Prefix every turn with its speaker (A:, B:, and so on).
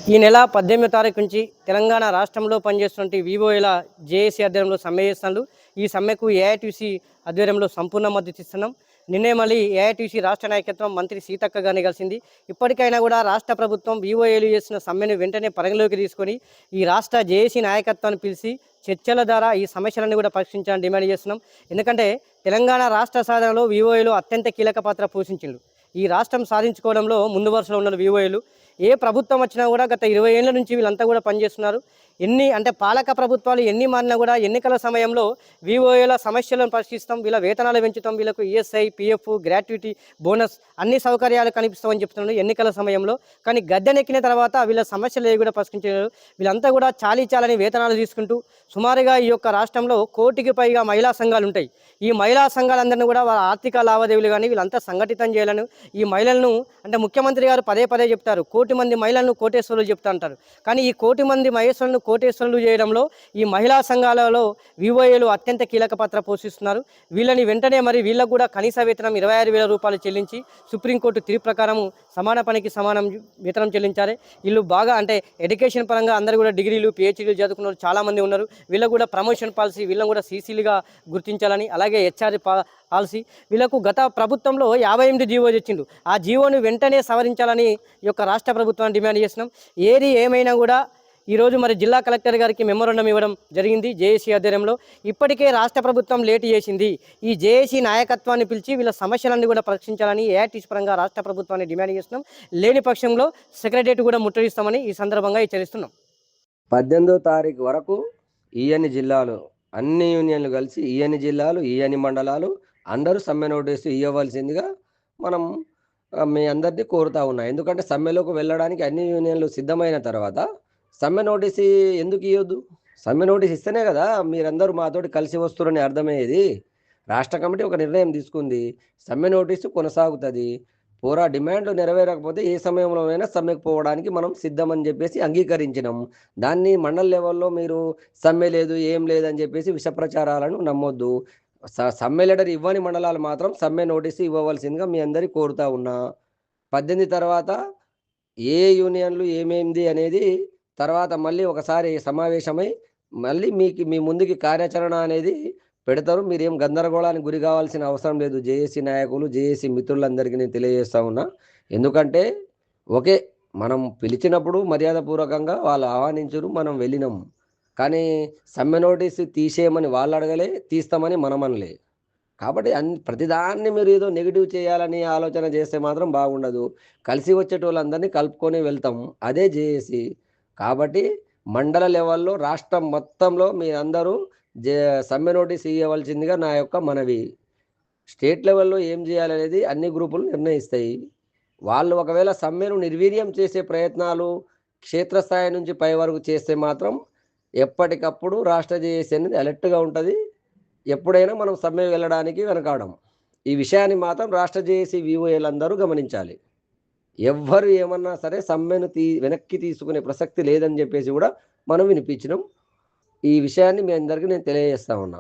A: ఈ నెల 18వ తారీఖు నుంచి తెలంగాణ రాష్ట్రంలో పనిచేస్తున్న వివోఏల జేఏసీ ఆధ్వర్యంలో సమ్మె చేస్తున్నారు. ఈ సమ్మెకు ఏఐటీసీ ఆధ్వర్యంలో సంపూర్ణ మద్దతు ఇస్తున్నాం. నిన్నే మళ్ళీ ఏఐటీసీ రాష్ట్ర నాయకత్వం మంత్రి సీతక్క గారిని కలిసింది. ఇప్పటికైనా కూడా రాష్ట్ర ప్రభుత్వం వివోఏలు చేసిన సమ్మెను వెంటనే పరిగణలోకి తీసుకొని ఈ రాష్ట్ర జేఏసీ నాయకత్వాన్ని పిలిచి చర్చల ద్వారా ఈ సమస్యలను కూడా పరిష్కరించాలని డిమాండ్ చేస్తున్నాం. ఎందుకంటే తెలంగాణ రాష్ట్ర సాధనలో వివోఏలు అత్యంత కీలక పాత్ర పోషించారు. ఈ రాష్ట్రం సాధించుకోవడంలో ముందు వరుసలో ఉన్న వివోఏలు ఏ ప్రభుత్వం వచ్చినా కూడా గత 20 ఏళ్ల నుంచి వీళ్ళంతా కూడా పనిచేస్తున్నారు. అంటే పాలక ప్రభుత్వాలు ఎన్ని మారినా కూడా ఎన్నికల సమయంలో వివోఏల సమస్యలను పరిశీలిస్తాం, వీళ్ళ వేతనాలు పెంచుతాం, వీళ్ళకు ఈఎస్ఐ, పిఎఫ్, గ్రాట్యుటీ, బోనస్ అన్ని సౌకర్యాలు కనిపిస్తామని చెప్తున్నాడు ఎన్నికల సమయంలో. కానీ గద్దెనెక్కిన తర్వాత వీళ్ళ సమస్యలు ఏవి కూడా పరిష్కరించారు. వీళ్ళంతా కూడా చాలని వేతనాలు తీసుకుంటూ సుమారుగా ఈ యొక్క రాష్ట్రంలో 1 కోటికి పైగా మహిళా సంఘాలు ఉంటాయి. ఈ మహిళా సంఘాలందరినీ కూడా వాళ్ళ ఆర్థిక లావాదేవీలు కానీ వీళ్ళంతా సంఘటితం చేయాలని ఈ మహిళలను అంటే ముఖ్యమంత్రి గారు పదే చెప్తారు, 1 కోటి మంది మహిళలను కోటేశ్వరులు చెప్తా అంటారు. కానీ ఈ 1 కోటి మంది మహేశ్వరులను కోటేశ్వరులు చేయడంలో ఈ మహిళా సంఘాలలో వివోఏలు అత్యంత కీలక పాత్ర పోషిస్తున్నారు. వీళ్ళని వెంటనే వీళ్ళకు కూడా కనీస వేతనం 26,000 రూపాయలు చెల్లించి సుప్రీంకోర్టు తీర్పు ప్రకారం సమాన పనికి సమానం వేతనం చెల్లించాలి. వీళ్ళు బాగా అంటే ఎడ్యుకేషన్ పరంగా అందరూ కూడా డిగ్రీలు, పిహెచ్డీలు చదువుకున్న వాళ్ళు చాలామంది ఉన్నారు. వీళ్ళకు కూడా ప్రమోషన్ పాలసీ వీళ్ళని కూడా సీసీలుగా గుర్తించాలని, అలాగే హెచ్ఆర్ పాలసీ వీళ్ళకు గత ప్రభుత్వంలో 58 జీవో తెచ్చిండు. ఆ జీవోను వెంటనే సవరించాలని ఈ యొక్క రాష్ట్ర ప్రభుత్వాన్ని డిమాండ్ చేస్తున్నాం. ఏది ఏమైనా కూడా ఈరోజు జిల్లా కలెక్టర్ గారికి మెమోరాండం ఇవ్వడం జరిగింది జేఏసీ ఆధ్వర్యంలో. ఇప్పటికే రాష్ట్ర ప్రభుత్వం లేటు చేసింది. ఈ జేఏసీ నాయకత్వాన్ని పిలిచి వీళ్ళ సమస్యలన్నీ కూడా పరిష్కరించాలని ఏఐటీసీ పరంగా రాష్ట్ర ప్రభుత్వాన్ని డిమాండ్ చేస్తున్నాం. లేని పక్షంలో సెక్రటరియట్ కూడా ముట్టడిస్తామని ఈ సందర్భంగా హెచ్చరిస్తున్నాం.
B: 18వ తారీఖు వరకు ఈయన్ని జిల్లాలు అన్ని యూనియన్లు కలిసి ఈయన్ని జిల్లాలు ఈయన్ని మండలాలు అందరూ సమ్మె నోటీసు ఇవ్వవలసిందిగా మనం మీ అందరినీ కోరుతా ఉన్నాం. ఎందుకంటే సమ్మెలోకి వెళ్ళడానికి అన్ని యూనియన్లు సిద్ధమైన తర్వాత సమ్మె నోటీసు ఎందుకు ఇవ్వద్దు? సమ్మె నోటీస్ ఇస్తేనే కదా మీరందరూ మాతోటి కలిసి వస్తున్నారని అర్థమయ్యేది. రాష్ట్ర కమిటీ ఒక నిర్ణయం తీసుకుంది, సమ్మె నోటీసు కొనసాగుతుంది. పూరా డిమాండ్లు నెరవేరకపోతే ఏ సమయంలోనైనా సమ్మెకు పోవడానికి మనం సిద్ధమని చెప్పేసి అంగీకరించినాం. దాన్ని మండల లెవెల్లో మీరు సమ్మె లేదు ఏం లేదని చెప్పేసి విష ప్రచారాలను నమ్మొద్దు. సమ్మె లెటర్ ఇవ్వని మండలాలు మాత్రం సమ్మె నోటీసు ఇవ్వవలసిందిగా మీ అందరికీ కోరుతా ఉన్నా. 18 తర్వాత ఏ యూనియన్లు ఏమేమిది అనేది తర్వాత మళ్ళీ ఒకసారి సమావేశమై మళ్ళీ మీ ముందుకి కార్యాచరణ అనేది పెడతారు. మీరేం గందరగోళానికి గురి కావాల్సిన అవసరం లేదు. జేఏసీ నాయకులు, జేఏసీ మిత్రులందరికీ నేను తెలియజేస్తా ఉన్నా. ఎందుకంటే ఓకే, మనం పిలిచినప్పుడు మర్యాదపూర్వకంగా వాళ్ళు ఆహ్వానించరు, మనం వెళ్ళినాం. కానీ సమ్మె నోటీసు తీసేయమని వాళ్ళు అడగలే, తీస్తామని మనం అనలే. కాబట్టి ప్రతిదాన్ని మీరు ఏదో నెగిటివ్ చేయాలని ఆలోచన చేస్తే మాత్రం బాగుండదు. కలిసి వచ్చేటోళ్ళందరినీ కలుపుకొని వెళ్తాం, అదే జేఏసీ. కాబట్టి మండల లెవెల్లో రాష్ట్రం మొత్తంలో మీరందరూ సమ్మె నోటీస్ ఇవ్వవలసిందిగా నా యొక్క మనవి. స్టేట్ లెవెల్లో ఏం చేయాలనేది అన్ని గ్రూపులు నిర్ణయిస్తాయి. వాళ్ళు ఒకవేళ సమ్మెను నిర్వీర్యం చేసే ప్రయత్నాలు క్షేత్రస్థాయి నుంచి పై వరకు చేస్తే మాత్రం ఎప్పటికప్పుడు రాష్ట్ర జేఏసీ అనేది అలర్ట్గా ఉంటుంది. ఎప్పుడైనా మనం సమ్మె వెళ్ళడానికి వెనకాడం. ఈ విషయాన్ని మాత్రం రాష్ట్ర జేఏసీ వివోఏలందరూ గమనించాలి. ఎవ్వరు ఏమన్నా సరే సమ్మెను వెనక్కి తీసుకునే ప్రసక్తి లేదని చెప్పేసి కూడా మనం వినిపించినాం. ఈ విషయాన్ని మీ అందరికీ నేను తెలియజేస్తా ఉన్నా.